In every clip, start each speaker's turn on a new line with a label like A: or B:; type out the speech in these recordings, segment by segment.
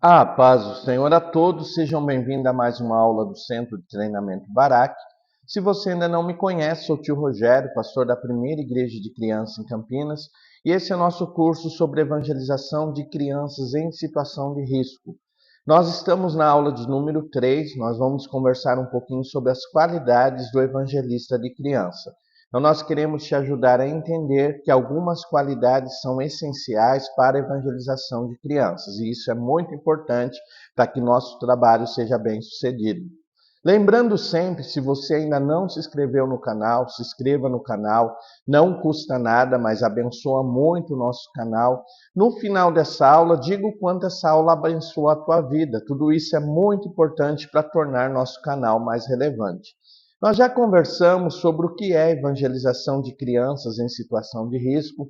A: A paz do Senhor a todos, sejam bem-vindos a mais uma aula do Centro de Treinamento Barak. Se você ainda não me conhece, sou o tio Rogério, pastor da Primeira Igreja de Crianças em Campinas, e esse é o nosso curso sobre evangelização de crianças em situação de risco. Nós estamos na aula de número 3, nós vamos conversar um pouquinho sobre as qualidades do evangelista de criança. Então, nós queremos te ajudar a entender que algumas qualidades são essenciais para a evangelização de crianças, e isso é muito importante para que nosso trabalho seja bem sucedido. Lembrando sempre, se você ainda não se inscreveu no canal, se inscreva no canal, não custa nada, mas abençoa muito o nosso canal. No final dessa aula, diga o quanto essa aula abençoa a tua vida. Tudo isso é muito importante para tornar nosso canal mais relevante. Nós já conversamos sobre o que é evangelização de crianças em situação de risco.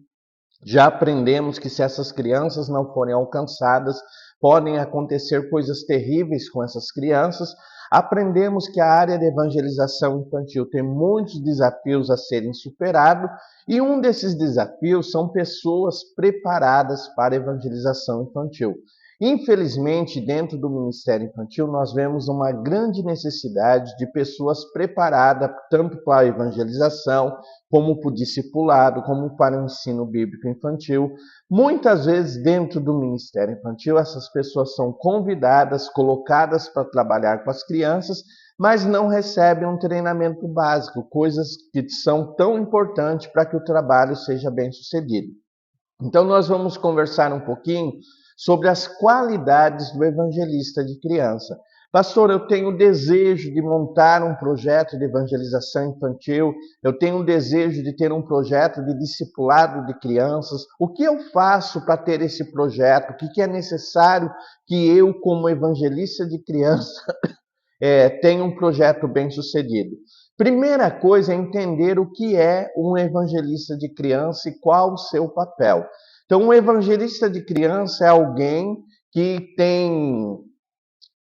A: Já aprendemos que se essas crianças não forem alcançadas, podem acontecer coisas terríveis com essas crianças. Aprendemos que a área de evangelização infantil tem muitos desafios a serem superados, e um desses desafios são pessoas preparadas para a evangelização infantil. Infelizmente, dentro do Ministério Infantil, nós vemos uma grande necessidade de pessoas preparadas tanto para a evangelização, como para o discipulado, como para o ensino bíblico infantil. Muitas vezes, dentro do Ministério Infantil, essas pessoas são convidadas, colocadas para trabalhar com as crianças, mas não recebem um treinamento básico, coisas que são tão importantes para que o trabalho seja bem sucedido. Então, nós vamos conversar um pouquinho sobre as qualidades do evangelista de criança. Pastor, eu tenho o desejo de montar um projeto de evangelização infantil, eu tenho o desejo de ter um projeto de discipulado de crianças. O que eu faço para ter esse projeto? O que é necessário que eu, como evangelista de criança, tenha um projeto bem sucedido? Primeira coisa é entender o que é um evangelista de criança e qual o seu papel. Então, um evangelista de criança é alguém que tem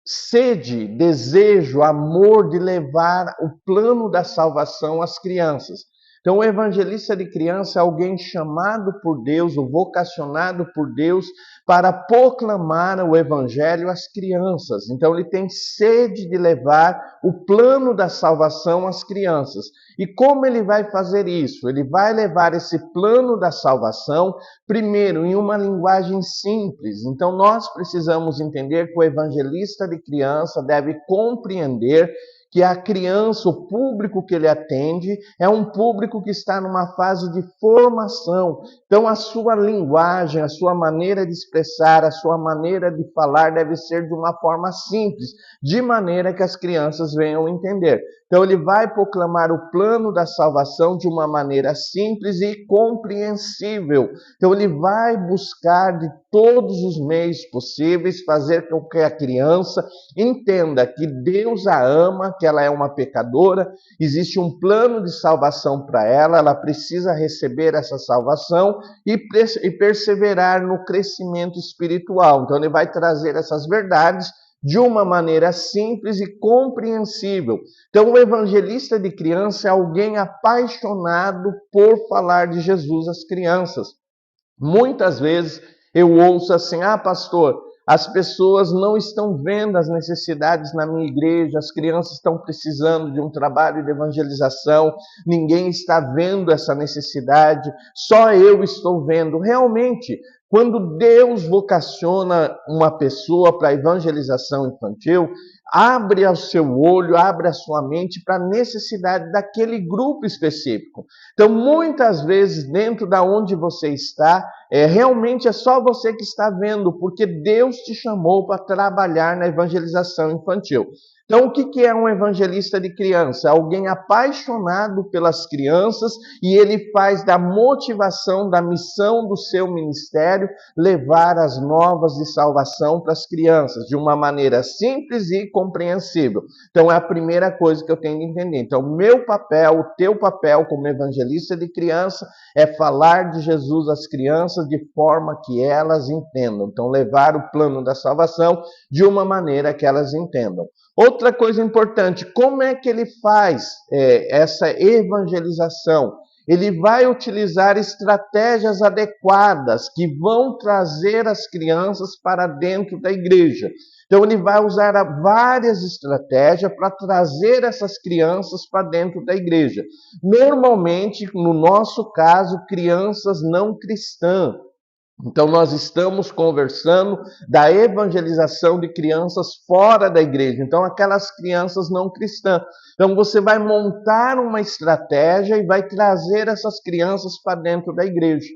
A: sede, desejo, amor de levar o plano da salvação às crianças. Então, o evangelista de criança é alguém chamado por Deus, ou vocacionado por Deus, para proclamar o evangelho às crianças. Então, ele tem sede de levar o plano da salvação às crianças. E como ele vai fazer isso? Ele vai levar esse plano da salvação, primeiro, em uma linguagem simples. Então, nós precisamos entender que o evangelista de criança deve compreender que a criança, o público que ele atende, é um público que está numa fase de formação. Então, a sua linguagem, a sua maneira de expressar, a sua maneira de falar deve ser de uma forma simples, de maneira que as crianças venham entender. Então, ele vai proclamar o plano da salvação de uma maneira simples e compreensível. Então, ele vai buscar de todos os meios possíveis fazer com que a criança entenda que Deus a ama, que ela é uma pecadora, existe um plano de salvação para ela, ela precisa receber essa salvação e perseverar no crescimento espiritual. Então, ele vai trazer essas verdades de uma maneira simples e compreensível. Então, o evangelista de criança é alguém apaixonado por falar de Jesus às crianças. Muitas vezes eu ouço assim: pastor, as pessoas não estão vendo as necessidades na minha igreja, as crianças estão precisando de um trabalho de evangelização, ninguém está vendo essa necessidade, só eu estou vendo. Realmente, quando Deus vocaciona uma pessoa para a evangelização infantil, abre o seu olho, abre a sua mente para a necessidade daquele grupo específico. Então, muitas vezes, dentro da onde você está, realmente é só você que está vendo, porque Deus te chamou para trabalhar na evangelização infantil. Então, o que é um evangelista de criança? Alguém apaixonado pelas crianças, e ele faz da motivação, da missão do seu ministério, levar as novas de salvação para as crianças, de uma maneira simples e compreensível. Então, é a primeira coisa que eu tenho que entender. Então, o meu papel, o teu papel como evangelista de criança, é falar de Jesus às crianças de forma que elas entendam. Então, levar o plano da salvação de uma maneira que elas entendam. Outra coisa importante, como é que ele faz essa evangelização? ele vai utilizar estratégias adequadas que vão trazer as crianças para dentro da igreja. Então, ele vai usar várias estratégias para trazer essas crianças para dentro da igreja. Normalmente, no nosso caso, crianças não cristãs. Então, nós estamos conversando da evangelização de crianças fora da igreja. Então, aquelas crianças não cristãs. Então, você vai montar uma estratégia e vai trazer essas crianças para dentro da igreja.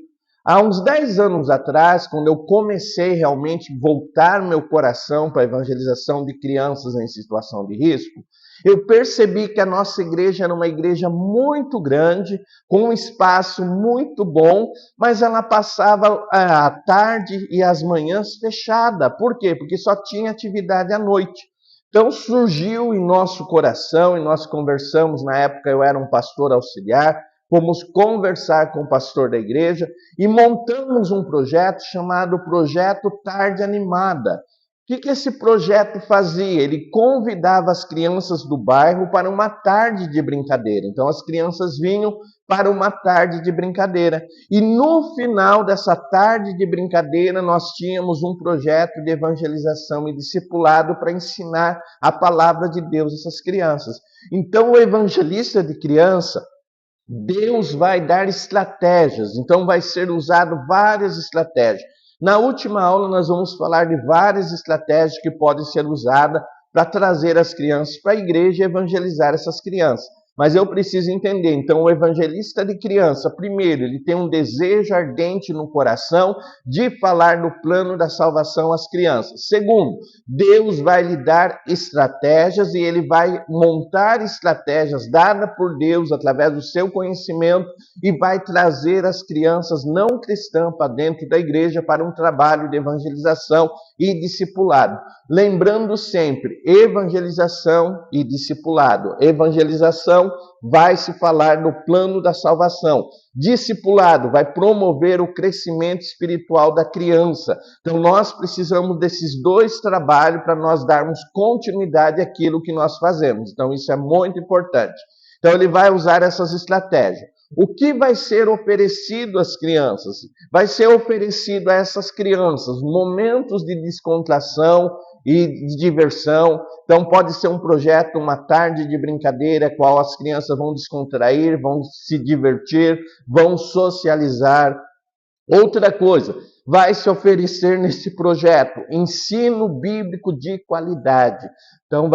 A: Há uns 10 anos atrás, quando eu comecei realmente a voltar meu coração para a evangelização de crianças em situação de risco, eu percebi que a nossa igreja era uma igreja muito grande, com um espaço muito bom, mas ela passava a tarde e as manhãs fechada. Por quê? Porque só tinha atividade à noite. Então surgiu em nosso coração, e nós conversamos, na época eu era um pastor auxiliar, fomos conversar com o pastor da igreja e montamos um projeto chamado Projeto Tarde Animada. O que esse projeto fazia? Ele convidava as crianças do bairro para uma tarde de brincadeira. Então, as crianças vinham para uma tarde de brincadeira. E no final dessa tarde de brincadeira, nós tínhamos um projeto de evangelização e discipulado para ensinar a palavra de Deus a essas crianças. Então, o evangelista de criança, Deus vai dar estratégias. Então, vai ser usado várias estratégias. Na última aula, nós vamos falar de várias estratégias que podem ser usadas para trazer as crianças para a igreja e evangelizar essas crianças. Mas eu preciso entender, então o evangelista de criança, primeiro, ele tem um desejo ardente no coração de falar do plano da salvação às crianças. Segundo, Deus vai lhe dar estratégias e ele vai montar estratégias dadas por Deus através do seu conhecimento e vai trazer as crianças não cristãs para dentro da igreja para um trabalho de evangelização e discipulado. Lembrando sempre, evangelização e discipulado. Evangelização vai se falar do plano da salvação. Discipulado vai promover o crescimento espiritual da criança. Então nós precisamos desses dois trabalhos para nós darmos continuidade àquilo que nós fazemos. Então isso é muito importante. Então ele vai usar essas estratégias. O que vai ser oferecido às crianças? Vai ser oferecido a essas crianças momentos de descontração e de diversão. Então pode ser um projeto, uma tarde de brincadeira, qual as crianças vão descontrair, vão se divertir, vão socializar. Outra coisa, vai se oferecer nesse projeto ensino bíblico de qualidade. Então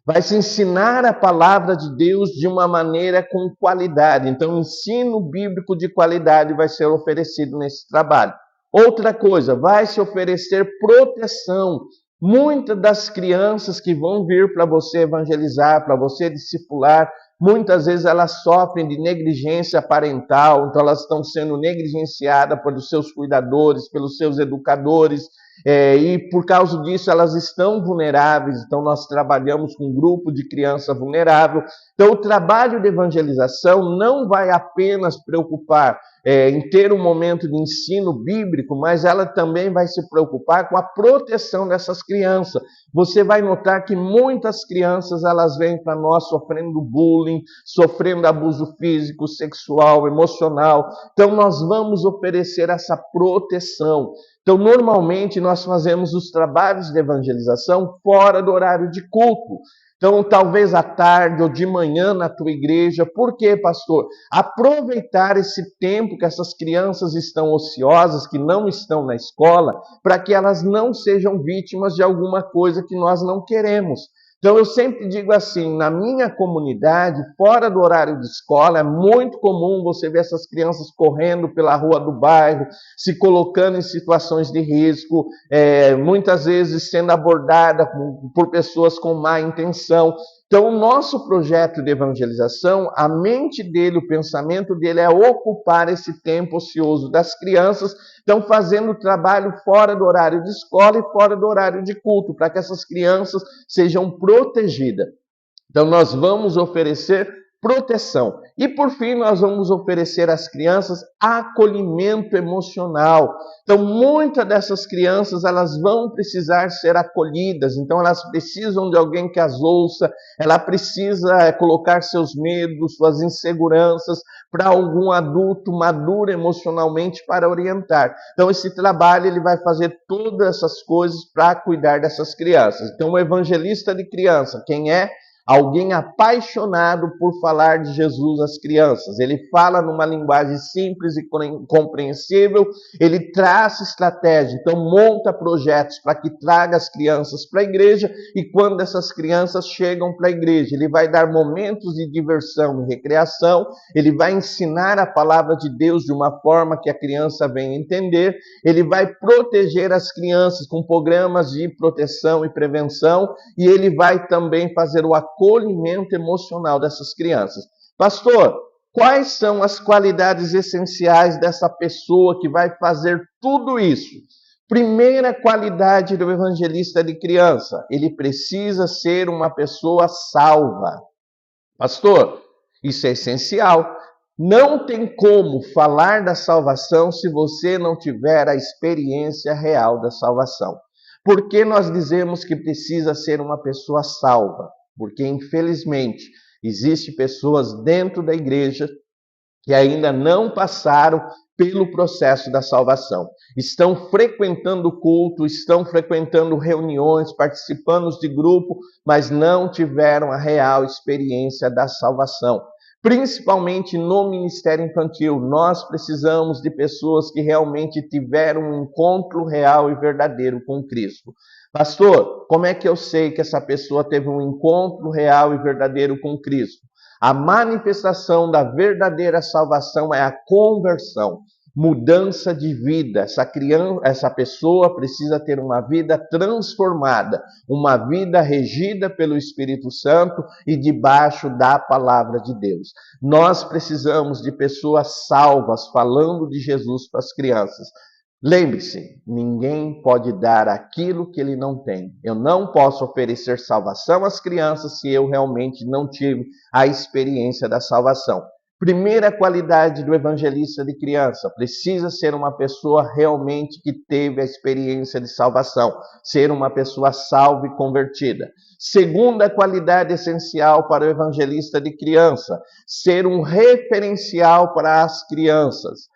A: vai se ensinar a palavra de Deus de uma maneira com qualidade. Então, ensino bíblico de qualidade vai ser oferecido nesse trabalho. Outra coisa, vai se oferecer proteção. Muitas das crianças que vão vir para você evangelizar, para você discipular, muitas vezes elas sofrem de negligência parental, então elas estão sendo negligenciadas pelos seus cuidadores, pelos seus educadores, e por causa disso elas estão vulneráveis. Então nós trabalhamos com um grupo de criança vulnerável. Então o trabalho de evangelização não vai apenas preocupar em ter um momento de ensino bíblico, mas ela também vai se preocupar com a proteção dessas crianças. Você vai notar que muitas crianças elas vêm para nós sofrendo bullying, sofrendo abuso físico, sexual, emocional. Então nós vamos oferecer essa proteção. Então, normalmente, nós fazemos os trabalhos de evangelização fora do horário de culto. Então, talvez à tarde ou de manhã na tua igreja. Por quê, pastor? Aproveitar esse tempo que essas crianças estão ociosas, que não estão na escola, para que elas não sejam vítimas de alguma coisa que nós não queremos. Então, eu sempre digo assim, na minha comunidade, fora do horário de escola, é muito comum você ver essas crianças correndo pela rua do bairro, se colocando em situações de risco, muitas vezes sendo abordada por pessoas com má intenção. Então, o nosso projeto de evangelização, a mente dele, o pensamento dele é ocupar esse tempo ocioso das crianças, então fazendo trabalho fora do horário de escola e fora do horário de culto, para que essas crianças sejam protegidas. Então, nós vamos oferecer proteção. E por fim, nós vamos oferecer às crianças acolhimento emocional. Então, muitas dessas crianças, elas vão precisar ser acolhidas. Então, elas precisam de alguém que as ouça, ela precisa colocar seus medos, suas inseguranças para algum adulto maduro emocionalmente para orientar. Então, esse trabalho ele vai fazer todas essas coisas para cuidar dessas crianças. Então, o evangelista de criança, quem é? Alguém apaixonado por falar de Jesus às crianças. Ele fala numa linguagem simples e compreensível, ele traça estratégia, então monta projetos para que traga as crianças para a igreja, e quando essas crianças chegam para a igreja, ele vai dar momentos de diversão e recreação, ele vai ensinar a palavra de Deus de uma forma que a criança venha entender, ele vai proteger as crianças com programas de proteção e prevenção, e ele vai também fazer o acolhimento emocional dessas crianças. Pastor, quais são as qualidades essenciais dessa pessoa que vai fazer tudo isso? Primeira qualidade do evangelista de criança, ele precisa ser uma pessoa salva. Pastor, isso é essencial. Não tem como falar da salvação se você não tiver a experiência real da salvação. Por que nós dizemos que precisa ser uma pessoa salva? Porque, infelizmente, existem pessoas dentro da igreja que ainda não passaram pelo processo da salvação. Estão frequentando o culto, estão frequentando reuniões, participando de grupo, mas não tiveram a real experiência da salvação. Principalmente no ministério infantil, nós precisamos de pessoas que realmente tiveram um encontro real e verdadeiro com Cristo. Pastor, como é que eu sei que essa pessoa teve um encontro real e verdadeiro com Cristo? A manifestação da verdadeira salvação é a conversão, mudança de vida. Essa pessoa precisa ter uma vida transformada, uma vida regida pelo Espírito Santo e debaixo da palavra de Deus. Nós precisamos de pessoas salvas falando de Jesus para as crianças. Lembre-se, ninguém pode dar aquilo que ele não tem. Eu não posso oferecer salvação às crianças se eu realmente não tive a experiência da salvação. Primeira qualidade do evangelista de criança, precisa ser uma pessoa realmente que teve a experiência de salvação, ser uma pessoa salva e convertida. Segunda qualidade essencial para o evangelista de criança, ser um referencial para as crianças.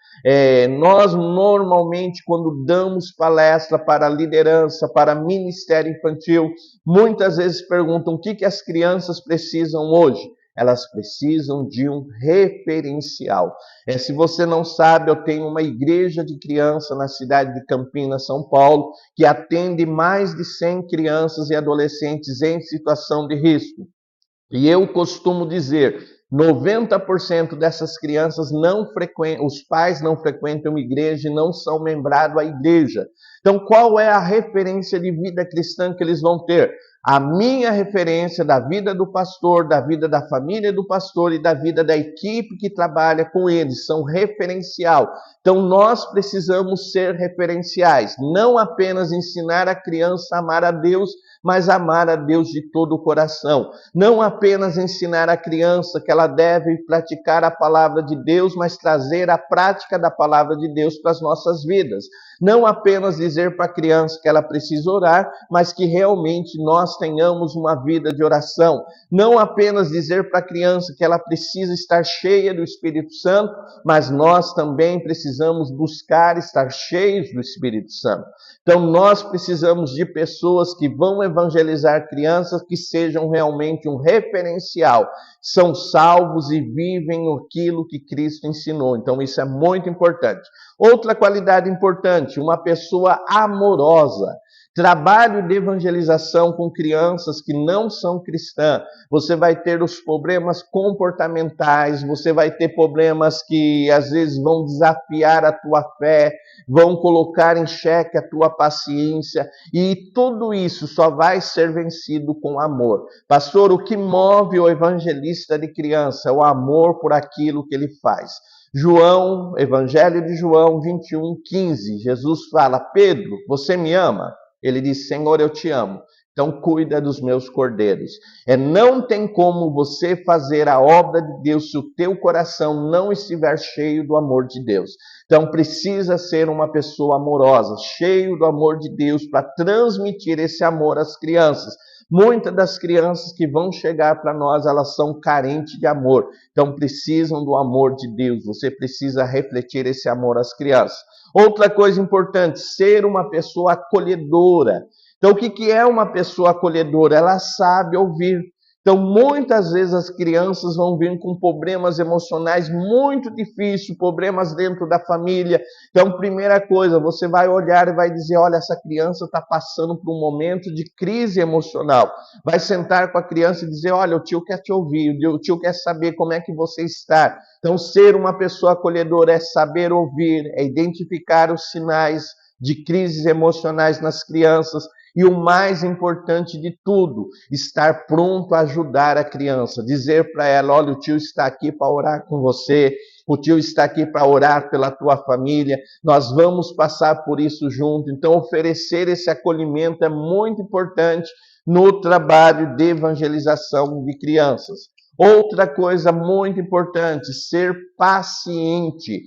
A: Nós normalmente, quando damos palestra para liderança, para ministério infantil, muitas vezes perguntam o que as crianças precisam hoje. Elas precisam de um referencial. Se você não sabe, eu tenho uma igreja de criança na cidade de Campinas, São Paulo, que atende mais de 100 crianças e adolescentes em situação de risco. E eu costumo dizer, 90% dessas crianças os pais não frequentam a igreja e não são membrados à igreja. Então, qual é a referência de vida cristã que eles vão ter? A minha referência da vida do pastor, da vida da família do pastor e da vida da equipe que trabalha com eles, são referencial. Então nós precisamos ser referenciais, não apenas ensinar a criança a amar a Deus, mas amar a Deus de todo o coração. Não apenas ensinar a criança que ela deve praticar a palavra de Deus, mas trazer a prática da palavra de Deus para as nossas vidas. Não apenas dizer para a criança que ela precisa orar, mas que realmente nós tenhamos uma vida de oração. Não apenas dizer para a criança que ela precisa estar cheia do Espírito Santo, mas nós também precisamos buscar estar cheios do Espírito Santo. Então nós precisamos de pessoas que vão evangelizar crianças que sejam realmente um referencial, são salvos e vivem aquilo que Cristo ensinou. Então isso é muito importante. Outra qualidade importante, uma pessoa amorosa. Trabalho de evangelização com crianças que não são cristãs. Você vai ter os problemas comportamentais, você vai ter problemas que às vezes vão desafiar a tua fé, vão colocar em xeque a tua paciência, e tudo isso só vai ser vencido com amor. Pastor, o que move o evangelista de criança é o amor por aquilo que ele faz. Evangelho de João 21:15, Jesus fala: Pedro, você me ama? Ele diz: Senhor, eu te amo. Então, cuida dos meus cordeiros. Não tem como você fazer a obra de Deus se o teu coração não estiver cheio do amor de Deus. Então, precisa ser uma pessoa amorosa, cheio do amor de Deus, para transmitir esse amor às crianças. Muitas das crianças que vão chegar para nós, elas são carentes de amor. Então, precisam do amor de Deus. Você precisa refletir esse amor às crianças. Outra coisa importante, ser uma pessoa acolhedora. Então, o que é uma pessoa acolhedora? Ela sabe ouvir. Então, muitas vezes as crianças vão vir com problemas emocionais muito difíceis, problemas dentro da família. Então, primeira coisa, você vai olhar e vai dizer, olha, essa criança está passando por um momento de crise emocional. Vai sentar com a criança e dizer, olha, o tio quer te ouvir, o tio quer saber como é que você está. Então, ser uma pessoa acolhedora é saber ouvir, é identificar os sinais de crises emocionais nas crianças. E o mais importante de tudo, estar pronto a ajudar a criança. Dizer para ela, olha, o tio está aqui para orar com você, o tio está aqui para orar pela tua família, nós vamos passar por isso junto. Então, oferecer esse acolhimento é muito importante no trabalho de evangelização de crianças. Outra coisa muito importante, ser paciente.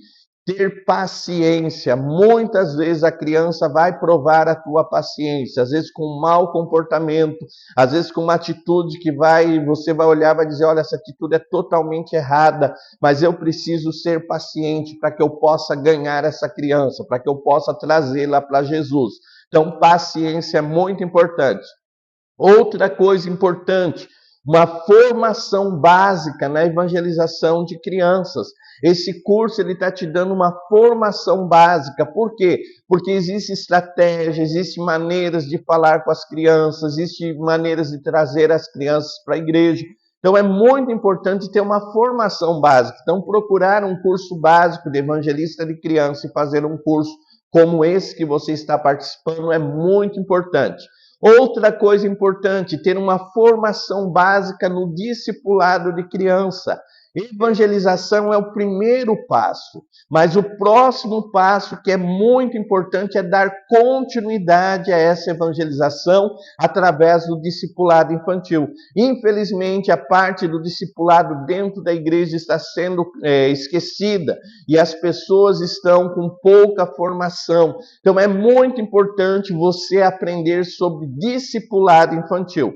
A: Ter paciência. Muitas vezes a criança vai provar a tua paciência, às vezes com um mau comportamento, às vezes com uma atitude que você vai olhar e vai dizer, olha, essa atitude é totalmente errada, mas eu preciso ser paciente para que eu possa ganhar essa criança, para que eu possa trazê-la para Jesus. Então, paciência é muito importante. Outra coisa importante, uma formação básica na evangelização de crianças. Esse curso ele está te dando uma formação básica. Por quê? Porque existe estratégia, existem maneiras de falar com as crianças, existem maneiras de trazer as crianças para a igreja. Então é muito importante ter uma formação básica. Então procurar um curso básico de evangelista de criança e fazer um curso como esse que você está participando é muito importante. Outra coisa importante, ter uma formação básica no discipulado de criança. Evangelização é o primeiro passo, mas o próximo passo, que é muito importante, é dar continuidade a essa evangelização através do discipulado infantil. Infelizmente, a parte do discipulado dentro da igreja está sendo esquecida e as pessoas estão com pouca formação. Então, é muito importante você aprender sobre discipulado infantil.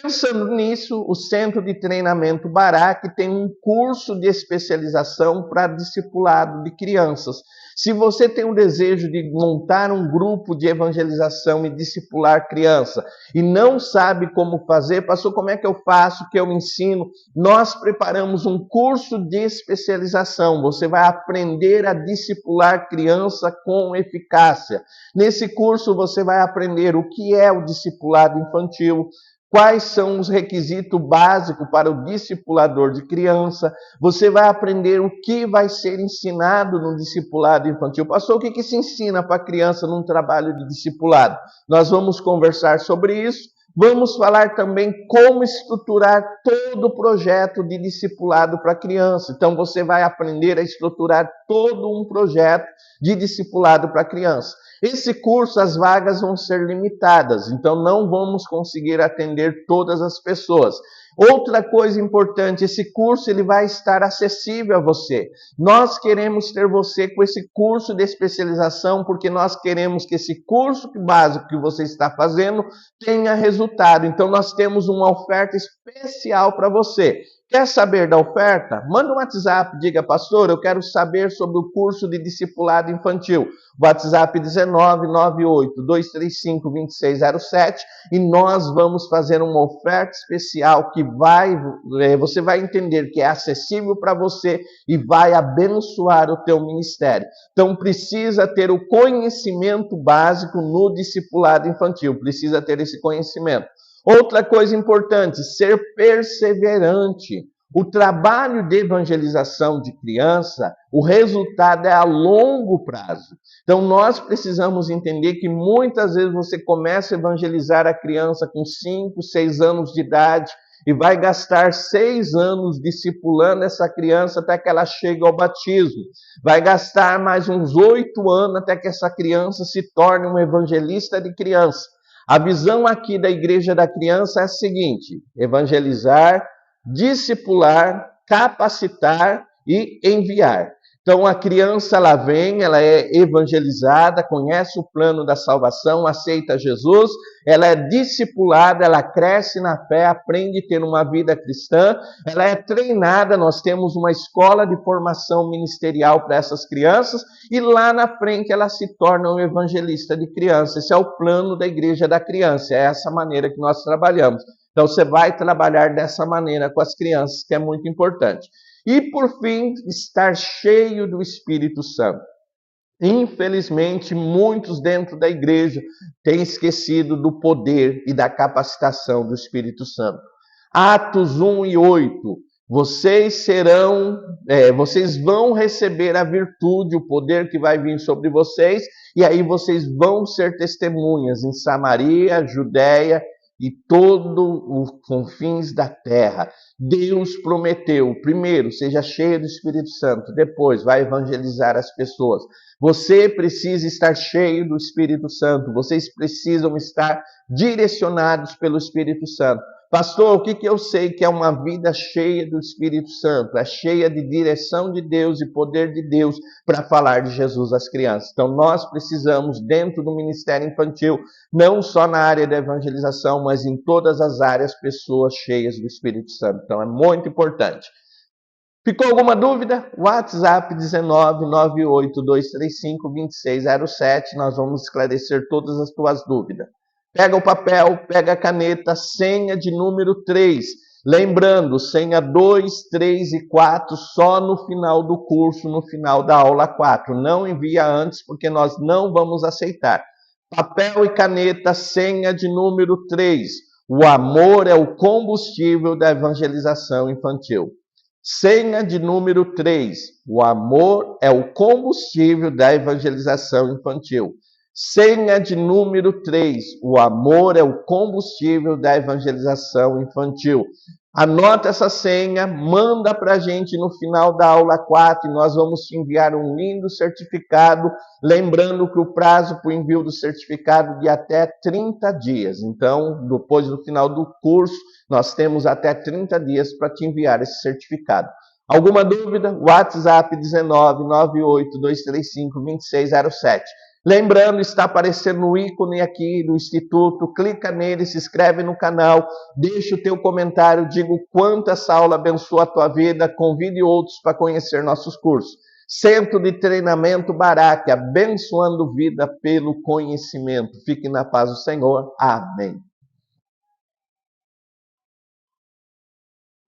A: Pensando nisso, o Centro de Treinamento Barak tem um curso de especialização para discipulado de crianças. Se você tem o desejo de montar um grupo de evangelização e discipular criança e não sabe como fazer, pastor, como é que eu faço, que eu ensino? Nós preparamos um curso de especialização. Você vai aprender a discipular criança com eficácia. Nesse curso você vai aprender o que é o discipulado infantil, quais são os requisitos básicos para o discipulador de criança. Você vai aprender o que vai ser ensinado no discipulado infantil. Pastor, o que se ensina para a criança num trabalho de discipulado? Nós vamos conversar sobre isso. Vamos falar também como estruturar todo o projeto de discipulado para a criança. Então, você vai aprender a estruturar todo um projeto de discipulado para a criança. Esse curso, as vagas vão ser limitadas, então não vamos conseguir atender todas as pessoas. Outra coisa importante, esse curso ele vai estar acessível a você. Nós queremos ter você com esse curso de especialização, porque nós queremos que esse curso básico que você está fazendo tenha resultado. Então nós temos uma oferta especial para você. Quer saber da oferta? Manda um WhatsApp, diga, pastor, eu quero saber sobre o curso de discipulado infantil. WhatsApp 1998-235-2607 e nós vamos fazer uma oferta especial que você vai entender que é acessível para você e vai abençoar o teu ministério. Então precisa ter o conhecimento básico no discipulado infantil, precisa ter esse conhecimento. Outra coisa importante, ser perseverante. O trabalho de evangelização de criança, o resultado é a longo prazo. Então nós precisamos entender que muitas vezes você começa a evangelizar a criança com 5, 6 anos de idade e vai gastar 6 anos discipulando essa criança até que ela chegue ao batismo. Vai gastar mais uns 8 anos até que essa criança se torne um evangelista de criança. A visão aqui da Igreja da Criança é a seguinte: evangelizar, discipular, capacitar e enviar. Então a criança ela vem, ela é evangelizada, conhece o plano da salvação, aceita Jesus, ela é discipulada, ela cresce na fé, aprende a ter uma vida cristã, ela é treinada, nós temos uma escola de formação ministerial para essas crianças e lá na frente ela se torna um evangelista de criança. Esse é o plano da Igreja da Criança, é essa maneira que nós trabalhamos. Então você vai trabalhar dessa maneira com as crianças, que é muito importante. E, por fim, estar cheio do Espírito Santo. Infelizmente, muitos dentro da igreja têm esquecido do poder e da capacitação do Espírito Santo. Atos 1 e 8. Vocês vão receber a virtude, o poder que vai vir sobre vocês, e aí vocês vão ser testemunhas em Samaria, Judéia e todo os confins da terra. Deus prometeu, primeiro, seja cheio do Espírito Santo, depois vai evangelizar as pessoas. Você precisa estar cheio do Espírito Santo, vocês precisam estar direcionados pelo Espírito Santo. Pastor, o que eu sei que é uma vida cheia do Espírito Santo? É cheia de direção de Deus e poder de Deus para falar de Jesus às crianças. Então nós precisamos, dentro do ministério infantil, não só na área da evangelização, mas em todas as áreas, pessoas cheias do Espírito Santo. Então é muito importante. Ficou alguma dúvida? WhatsApp 19982352607. Nós vamos esclarecer todas as tuas dúvidas. Pega o papel, pega a caneta, senha de número 3. Lembrando, senha 2, 3 e 4 só no final do curso, no final da aula 4. Não envia antes, porque nós não vamos aceitar. Papel e caneta, senha de número 3. O amor é o combustível da evangelização infantil. Senha de número 3. O amor é o combustível da evangelização infantil. Senha de número 3. O amor é o combustível da evangelização infantil. Anota essa senha, manda para a gente no final da aula 4 e nós vamos te enviar um lindo certificado, lembrando que o prazo para o envio do certificado é de até 30 dias. Então, depois do final do curso, nós temos até 30 dias para te enviar esse certificado. Alguma dúvida? WhatsApp 19982352607. Lembrando, está aparecendo o ícone aqui do Instituto, clica nele, se inscreve no canal, deixa o teu comentário, diga o quanto essa aula abençoa a tua vida, convide outros para conhecer nossos cursos. Centro de Treinamento Barak, abençoando vida pelo conhecimento. Fique na paz do Senhor. Amém.